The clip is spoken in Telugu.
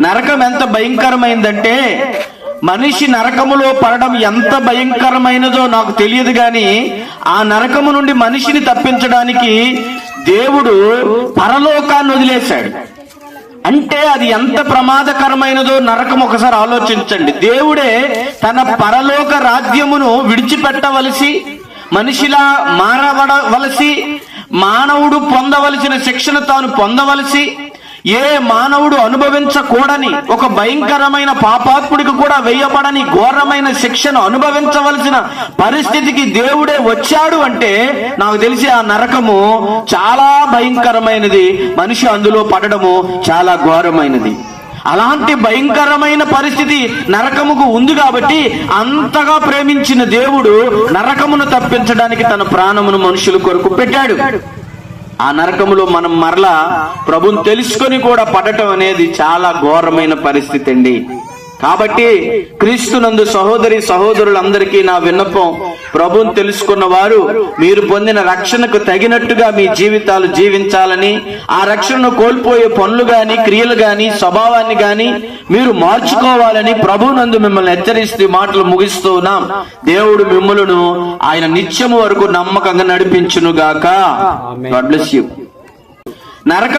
నరకం ఎంత భయంకరమైందంటే, మనిషి నరకములో పడడం ఎంత భయంకరమైనదో నాకు తెలియదు గాని, ఆ నరకము నుండి మనిషిని తప్పించడానికి దేవుడు పరలోకాన్ని వదిలేశాడు. అంటే అది ఎంత ప్రమాదకరమైనదో నరకం ఒకసారి ఆలోచించండి. దేవుడే తన పరలోక రాజ్యమును విడిచిపెట్టవలసి, మనిషిలా మారవలసి, మానవుడు పొందవలసిన శిక్షను తాను పొందవలసి, ఏ మానవుడు అనుభవించకూడని ఒక భయంకరమైన పాపాత్ముడికి కూడా వేయబడని ఘోరమైన శిక్షను అనుభవించవలసిన పరిస్థితికి దేవుడే వచ్చాడు అంటే నాకు తెలిసి ఆ నరకము చాలా భయంకరమైనది, మనిషి అందులో పడడము చాలా ఘోరమైనది. అలాంటి భయంకరమైన పరిస్థితి నరకముకు ఉంది కాబట్టి అంతగా ప్రేమించిన దేవుడు నరకమును తప్పించడానికి తన ప్రాణమును మనుషుల కొరకు పెట్టాడు. ఆ నరకములో మనం మరలా ప్రభుని తెలుసుకొని కూడా పడటం అనేది చాలా ఘోరమైన పరిస్థితి అండి. కాబట్టి క్రీస్తునందు సహోదరి సహోదరులందరికీ నా విన్నపం, ప్రభుని తెలుసుకున్న వారు మీరు పొందిన రక్షణకు తగినట్టుగా మీ జీవితాలు జీవించాలని, ఆ రక్షణను కోల్పోయే పనులు గాని, క్రియలు గాని, స్వభావాన్ని గాని మీరు మార్చుకోవాలని ప్రభునందు మిమ్మల్ని హెచ్చరిస్తూ మాటలు ముగిస్తూ ఉన్నాం. దేవుడు మిమ్మలను ఆయన నిత్యము వరకు నమ్మకంగా నడిపించును గాక. God bless you. నరక